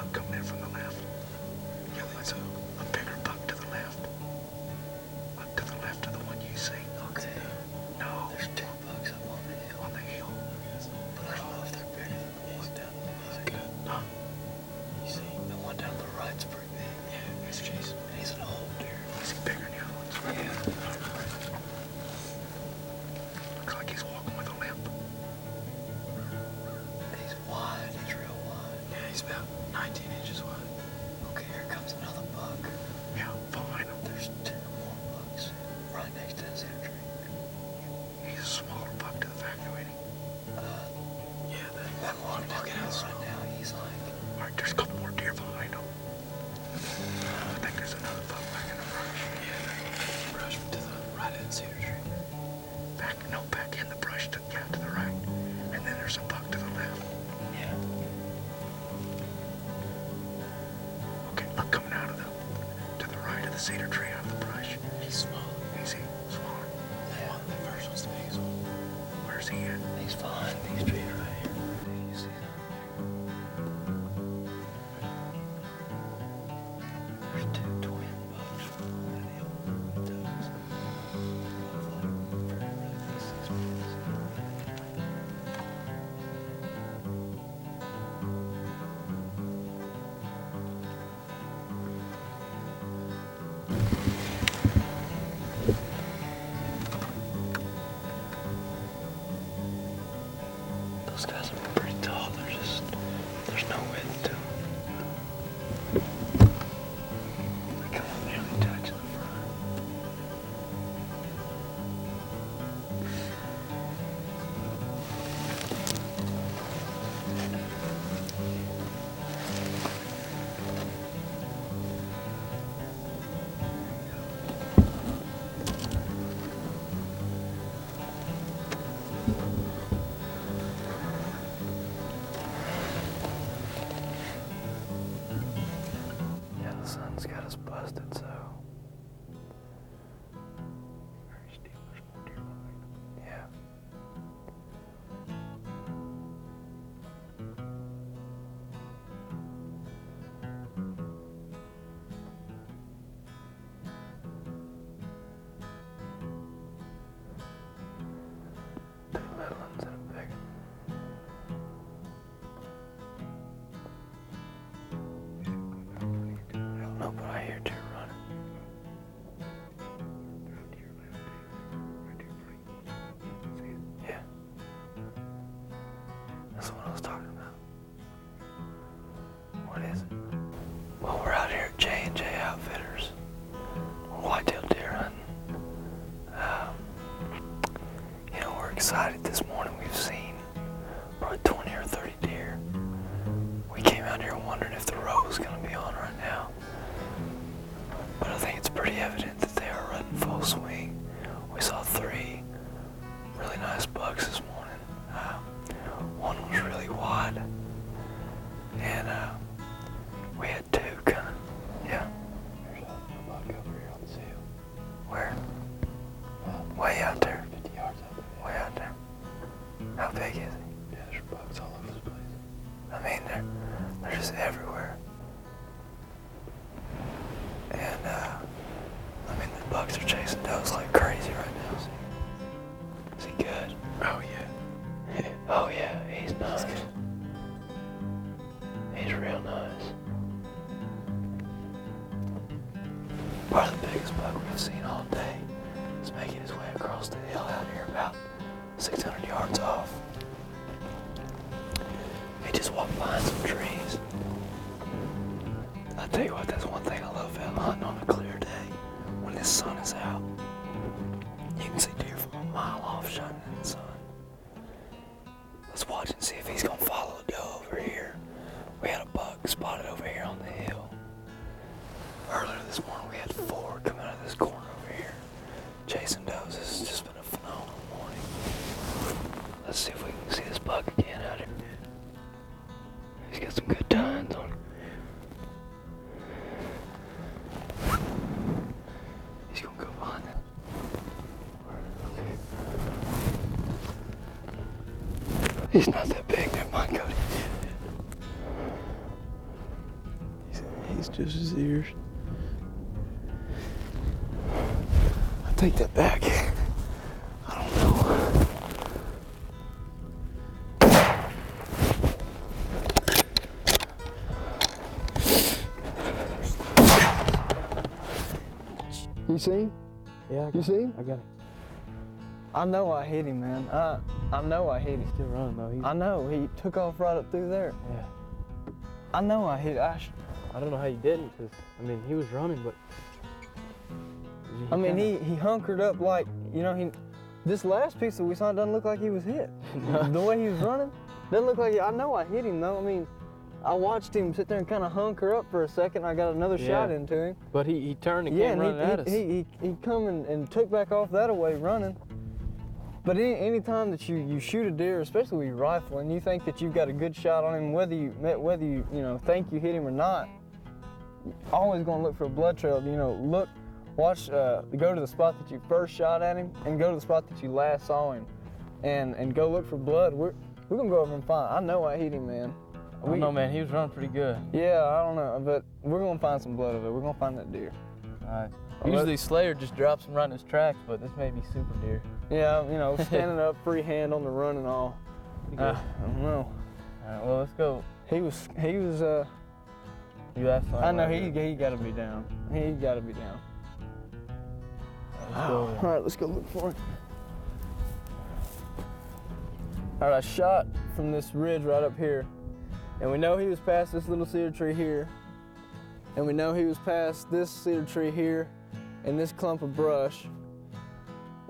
buck coming in from the left. Yeah, that's a bigger buck to the left. Look to the left of the one you see. Okay. No. There's two bucks up on the hill. On the hill. But I don't know if they're bigger than the one down the right. Huh? You see, the one down the right's pretty big. Yeah, he's Jason. He's an old deer. Is he bigger than the other ones? Yeah. Looks like he's walking with a limp. He's wide. He's real wide. Yeah, he's about 19 inches wide. Okay, here comes another buck. Yeah, behind him. There's 2 more bucks right next to his cedar tree. He's a smaller buck to the factory, isn't he? Yeah, That one looking out right now, he's like... Alright, there's a couple more deer behind him. I think there's another buck back in the brush. Yeah, the brush to the right of the cedar tree. Back in the brush to the right. And then there's a buck to the left. Yeah. Okay, look, coming out of to the right of the cedar tree out of the brush. He's small. Is he smaller? Yeah, the first one's the biggest one. Where's he at? He's behind these trees right here. You see them? There's 2 twin bucks on the hill. Does. Look like very red faces. Those guys are pretty tall. There's no width to them. They come up nearly touching the front. Yeah, the sun's got us busted, so. Very steep. There's more deer behind them. Yeah. Two little ones and a big one. I don't know, but I hear deer running. Yeah. That's what I was talking about. What is it? Well, we're out here at J&J Outfitters. We're whitetail deer hunting. We're excited this morning. We've seen probably 20 or 30 deer. We came out here wondering if the road was going to be on right now. But I think it's pretty evident that they are running full swing. We saw 3 really nice bucks this morning. One was really wide. And we had 2 kind of, yeah. There's a buck over here on this hill. Where? Way out there. 50 yards out there. Way out there. How big is he? Yeah, there's bucks all over the place. I mean, they're just everywhere. And, the bucks are chasing does like crazy right now. Is he good? Oh, yeah. Oh, yeah, he's nice. He's real nice. Probably the biggest buck we've seen all day is making his way across the hill out here about 600 yards off. He just walked behind some trees. I tell you what, that's one thing I love about hunting on a clear day. When the sun is out, you can see deer from a mile off shining in the sun. Let's watch and see if he's gonna follow a doe over here. We had a buck spotted over here on the hill. Earlier this morning we had 4 come out of this corner over here chasing does. This has just been a phenomenal morning. Let's see if we can see this buck again out here. He's got some good tines on him. He's gonna go behind that. He's not that big, never mind, Cody. it's just his ears. I take that back. I don't know. You see him? Yeah, You see him? I got him. I know I hit him, man. I know I hit him. He's still running though. I know, he took off right up through there. Yeah. I know I hit I don't know how you didn't, because, I mean, he was running, but... he hunkered up like, you know, this last piece that we saw doesn't look like he was hit. The way he was running, doesn't look like I know I hit him though. I mean, I watched him sit there and kind of hunker up for a second. I got another shot into him. But he turned and came running at us. He come and took back off that way running. But any time that you shoot a deer, especially with your rifle, and you think that you've got a good shot on him, whether you think you hit him or not, you're always gonna look for a blood trail. You know, watch, go to the spot that you first shot at him, and go to the spot that you last saw him, and go look for blood. We're gonna go over and find. I know I hit him, man. I don't know, man. He was running pretty good. Yeah, I don't know, but we're gonna find some blood of it. We're gonna find that deer. All right. Usually Slayer just drops him right in his tracks, but this may be super deer. Yeah, you know, standing up, free hand on the run and all. I don't know. All right, well, let's go. He was. You asked him. I know he got to be down. He got to be down. Let's go. All right, let's go look for him. All right, I shot from this ridge right up here, and we know he was past this little cedar tree here, and we know he was past this cedar tree here, and this clump of brush.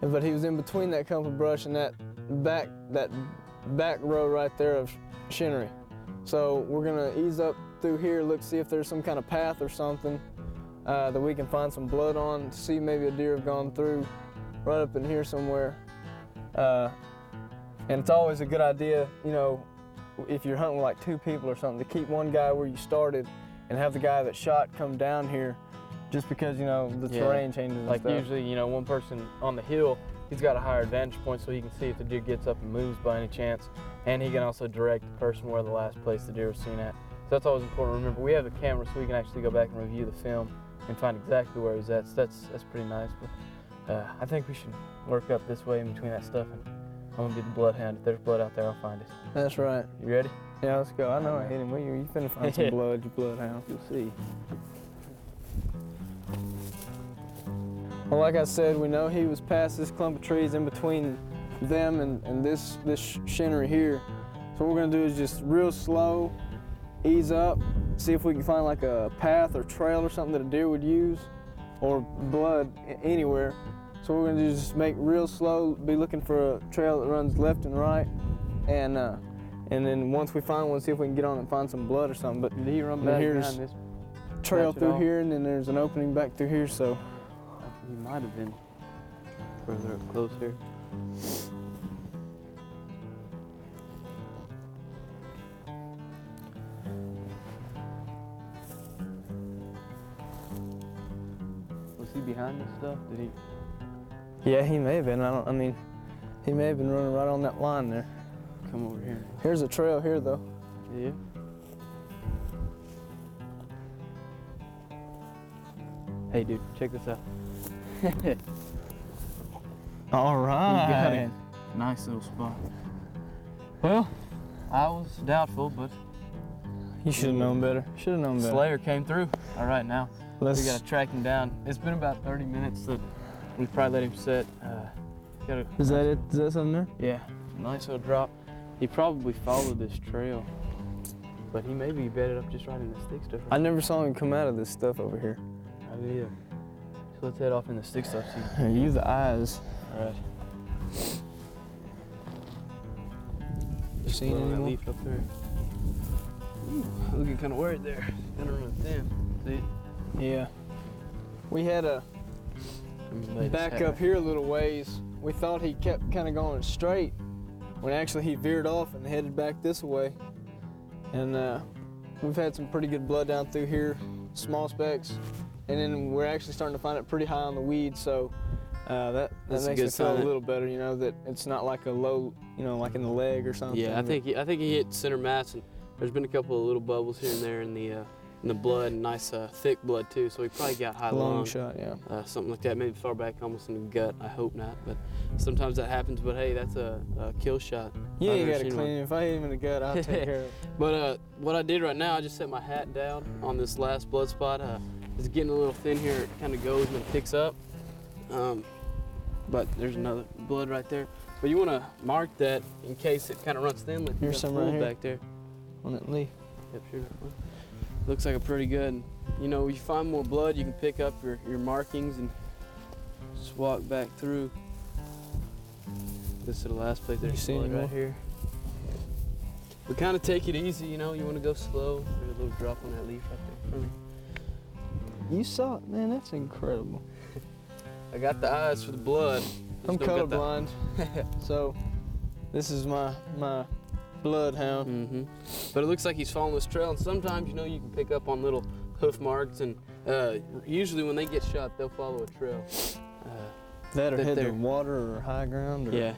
But he was in between that clump of brush and that back row right there of shinnery. So we're gonna ease up through here, see if there's some kind of path or something that we can find some blood on, see maybe a deer have gone through right up in here somewhere. And it's always a good idea, you know, if you're hunting with like 2 people or something, to keep one guy where you started and have the guy that shot come down here, just because, you know, the terrain changes and like stuff. usually, you know, one person on the hill, he's got a higher advantage point so he can see if the deer gets up and moves by any chance, and he can also direct the person where the last place the deer was seen at. So that's always important. Remember, we have the camera so we can actually go back and review the film and find exactly where he's at. So that's pretty nice. But I think we should work up this way in between that stuff, and I'm gonna be the bloodhound. If there's blood out there, I'll find it. That's right. You ready? Yeah, let's go. I know I hit him. You finna find some blood, you bloodhound. You'll see. Well, like I said, we know he was past this clump of trees in between them and this shinnery here. So what we're gonna do is just real slow, ease up, see if we can find like a path or trail or something that a deer would use, or blood anywhere. So what we're gonna do is just make real slow, be looking for a trail that runs left and right, and then once we find one, see if we can get on and find some blood or something. But did he run back here's behind this trail through here, and then there's an opening back through here. So he might have been further up close here. Was he behind this stuff? Did he? yeah, he may have been. I mean, he may have been running right on that line there. Come over here. Here's a trail here, though. Yeah. Hey, dude, check this out. All You got right. it. Nice little spot. Well, I was doubtful, but You should have known better. Should have known better. Slayer came through. All right, now we Let's. gotta track him down. It's been about 30 minutes that we've probably let him sit. Is that it? Is that something there? Yeah, nice little drop. He probably followed this trail, but he maybe bedded up just right in the stick stuff. I never saw him come out of this stuff over here. I didn't either. So let's head off in the stick stuff. See. You the eyes. All right. You seen That anyone? leaf up there. Ooh, looking kind of worried there. Kind of running thin. See? Yeah. We had a back up here a little ways. We thought he kept kind of going straight, when actually he veered off and headed back this way. And we've had some pretty good blood down through here, small specks, and then we're actually starting to find it pretty high on the weeds. So that That's a makes good me feel a sign. little better, you know, that it's not like a low, you know, like in the leg or something. Yeah, I think he hit center mats, and there's been a couple of little bubbles here and there in the the blood, and nice thick blood too. So he probably got high Long shot, yeah. something like that. Maybe far back, almost in the gut. I hope not, but sometimes that happens. But hey, that's a kill shot. Yeah, I've you never gotta seen clean one. him. If I hit him in the gut, I'll take care of it. But what I did right now, I just set my hat down on this last blood spot. It's getting a little thin here. It kind of goes and then picks up. But there's another blood right there. But you want to mark that in case it kind of runs thin. Like Here's some right here. back there. On that leaf. Yep, sure. Looks like a pretty good. You know, you find more blood, you can pick up your markings and just walk back through. This is the last place. There's see blood any more? right here. But kind of take it easy, you know. You want to go slow. There's a little drop on that leaf right there in front of me. You saw it, man. That's incredible. I got the eyes for the blood. I'm Just don't got colorblind, so this is my bloodhound. Mm-hmm. But it looks like he's following this trail, and sometimes, you know, you can pick up on little hoof marks, and usually when they get shot, they'll follow a trail. That or that hit the they're- water or high ground or Yeah.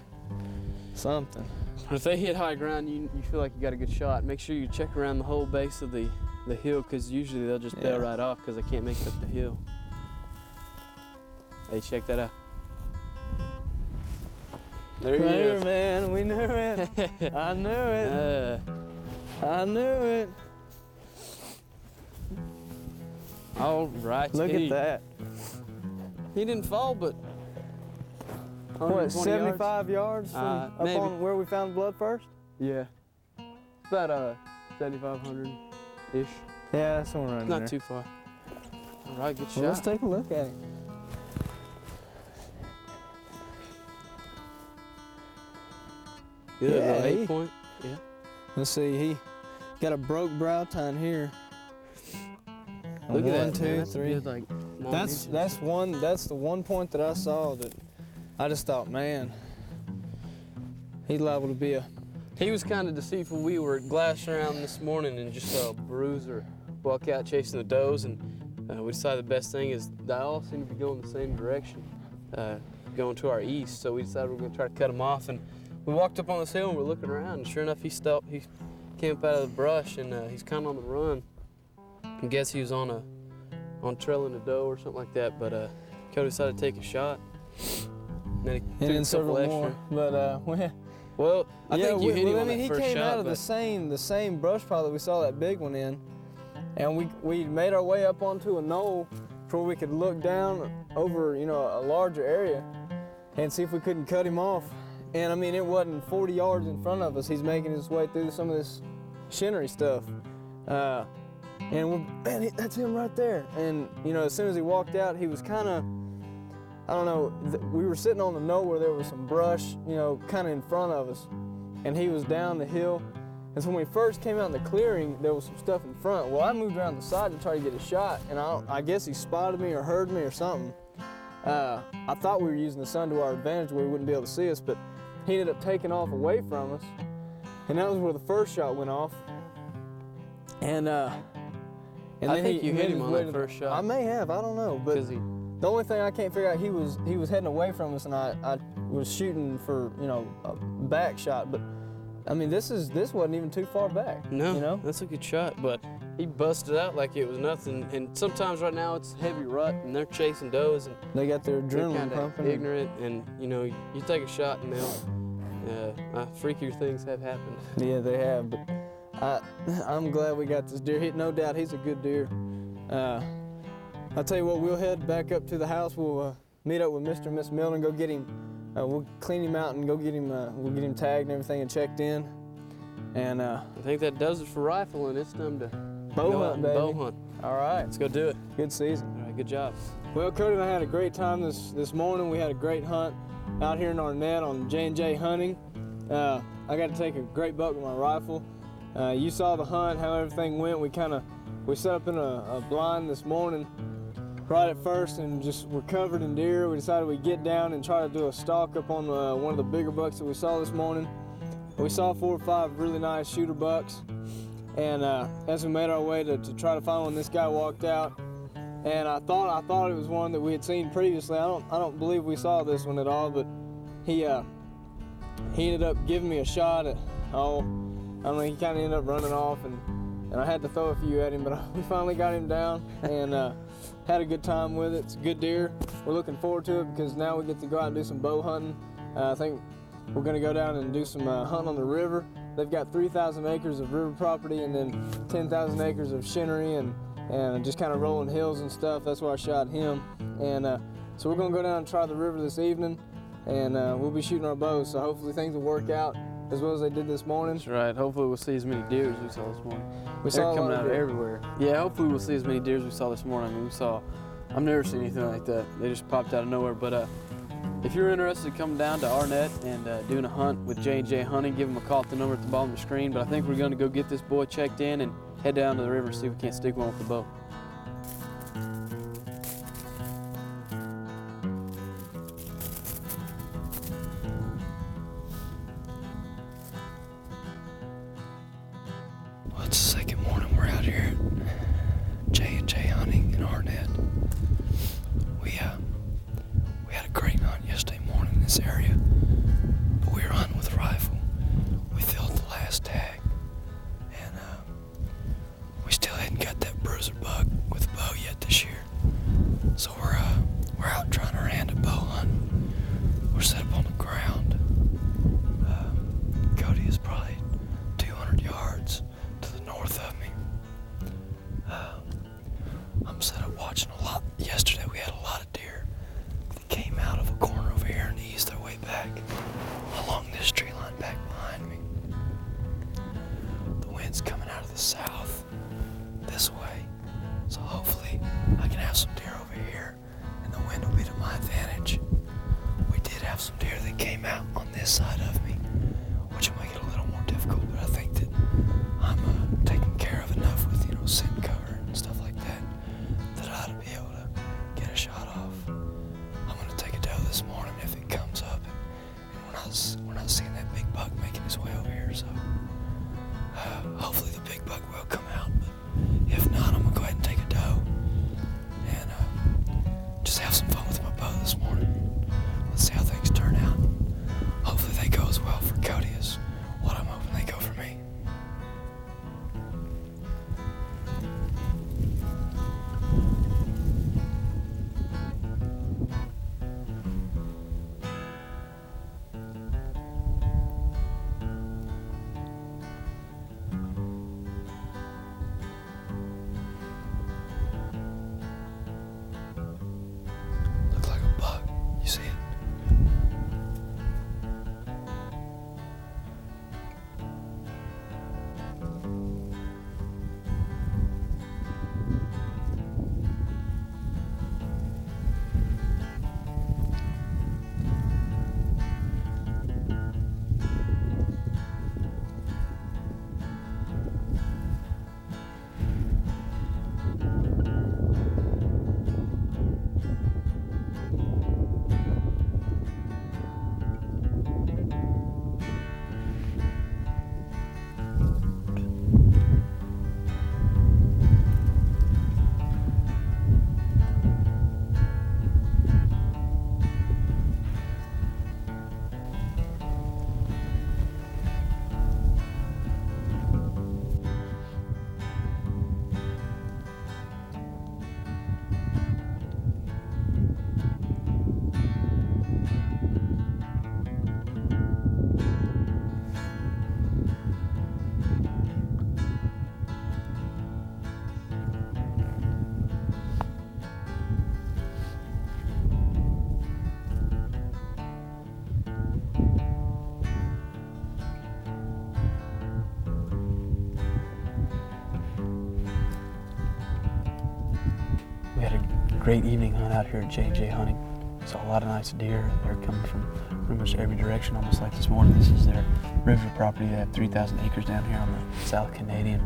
something. But if they hit high ground, you feel like you got a good shot. Make sure you check around the whole base of the hill, because usually they'll just bail Yeah. right off because they can't make it up the hill. Hey, check that out. There he There, is. man, we knew it. I knew it. I knew it. All right. Look at that. He didn't fall, but What, 120 yards? 75 yards from up maybe. on where we found blood first? Yeah. About 7,500-ish. Yeah, that's somewhere around Not there. too far. All right, good Well, let's shot. take a look at him. Good, Yeah, little he- 8 point. Yeah. Let's see, he got a broke brow tine here. Look One, at that. two, man. That's a three. good, like, 9 That's inches. that's the one point that I saw that I just thought, man, he's liable to be a. He was kind of deceitful. We were at Glass around this morning and just saw a bruiser walk out chasing the does, and we decided the best thing is they all seem to be going the same direction, going to our east. So we decided we're going to try to cut him off, and we walked up on this hill and we're looking around, and sure enough, he stopped. He came up out of the brush, and he's kind of on the run. I guess he was on trailing a doe or something like that. But Cody decided to take a shot. And then he And took then a couple several extra. more, but Well, I think you hit him on that he first came shot, out of but the same brush pile that we saw that big one in, and we made our way up onto a knoll where we could look down over, you know, a larger area and see if we couldn't cut him off. And I mean, it wasn't 40 yards in front of us. He's making his way through some of this shinnery stuff. Man, that's him right there. And, you know, as soon as he walked out, he was kind of, I don't know, we were sitting on the knoll where there was some brush, you know, kind of in front of us. And he was down the hill. And so when we first came out in the clearing, there was some stuff in front. Well, I moved around the side to try to get a shot, and I guess he spotted me or heard me or something. I thought we were using the sun to our advantage where he wouldn't be able to see us, but he ended up taking off away from us. And that was where the first shot went off. And I then think you hit made him his on way that to first shot. I may have, I don't know. But because he the only thing I can't figure out, he was heading away from us, and I was shooting for, you know, a back shot. But I mean, this wasn't even too far back. No, you know. that's a good shot, but he busted out like it was nothing. And sometimes right now it's heavy rut, and they're chasing does, and They got their they're adrenaline kind of pumping. ignorant. And you know, you take a shot, and freakier things have happened. Yeah, they have. But I'm glad we got this deer. No doubt he's a good deer. I'll tell you what, we'll head back up to the house. We'll meet up with Mr. and Miss Milner, go get him. We'll clean him out and go get him. We'll get him tagged and everything and checked in. And I think that does it for rifling. It's time to bow go out hunt, and baby. bow hunt. All right, Let's go do it. good season. All right, good job. Well, Cody and I had a great time this morning. We had a great hunt out here in Arnett on J&J Hunting. I got to take a great buck with my rifle. You saw the hunt, how everything went. We set up in a blind this morning right at first and just were covered in deer. We decided we'd get down and try to do a stalk up on one of the bigger bucks that we saw this morning. We saw 4 or 5 really nice shooter bucks. And as we made our way to try to find one, this guy walked out. And I thought it was one that we had seen previously. I don't believe we saw this one at all, but he ended up giving me a shot at, I don't know, he kind of ended up running off, and and I had to throw a few at him, but we finally got him down and had a good time with it. It's a good deer. We're looking forward to it because now we get to go out and do some bow hunting. I think we're going to go down and do some hunting on the river. They've got 3,000 acres of river property and then 10,000 acres of shinnery and just kind of rolling hills and stuff. That's where I shot him. And so we're going to go down and try the river this evening, and we'll be shooting our bows. So hopefully things will work out as well as they did this morning. That's right. Hopefully we'll see as many deer as we saw this morning. We They're saw a coming lot out of of deer. everywhere. Yeah, hopefully we'll see as many deer as we saw this morning. I mean, I've never seen anything like that. They just popped out of nowhere. But if you're interested in coming down to Arnett and doing a hunt with J&J Hunting, give them a call at the number at the bottom of the screen. But I think we're going to go get this boy checked in and head down to the river and see if we can't stick one with the bow. Well, it's the second morning we're out here at J&J Hunting in Arnett. We had a great hunt yesterday morning in this area, but we were hunting with a rifle. We filled the last tag, and we still hadn't got that bruiser buck with a bow yet this year. So we're out trying our hand at bow hunting. We're set up on the ground. Cody is probably 200 yards to the north of me. I'm set up watching a lot. Yesterday we had a lot of deer that came out of a corner over here and eased their way back along this tree line back behind me. The wind's coming out of the south this way, so hopefully I can have some deer over here and the wind will be to my advantage. We did have some deer that came out on this side of me, which will make it a little more difficult, but I think that I'm taking care of enough with, scent cover and stuff like that, that I ought to be able to get a shot off. I'm gonna take a doe this morning if it comes up, and we're not seeing that big buck making his way over here, so hopefully the big buck will come out, but if not, I'm gonna go ahead and take a doe and just have some fun with my bow this morning. Let's see how things turn out. Hopefully they go as well for Cody as what I'm hoping they go for me. Look like a buck. You see it? We had a great evening hunt out here at J&J Hunting. Saw a lot of nice deer. They're coming from pretty much every direction, almost like this morning. This is their river property. They have 3,000 acres down here on the South Canadian.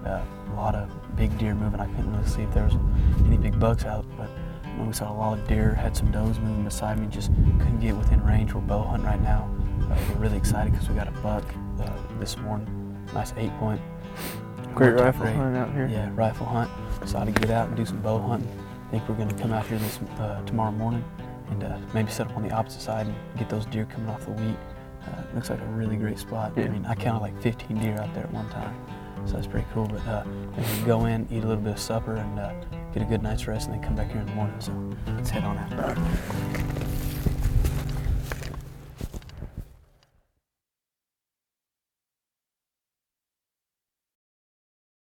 A lot of big deer moving. I couldn't really see if there was any big bucks out, but we saw a lot of deer. Had some does moving beside me. Just couldn't get within range. We're bow hunting right now. We're really excited because we got a buck this morning. Nice 8-point. Great rifle hunt out here. Yeah, rifle hunt. Decided to get out and do some bow hunting. I think we're going to come out here tomorrow morning and maybe set up on the opposite side and get those deer coming off the wheat. Looks like a really great spot. Yeah. I mean, I counted like 15 deer out there at one time. So that's pretty cool. But we can go in, eat a little bit of supper, and get a good night's rest, and then come back here in the morning. So let's head on out.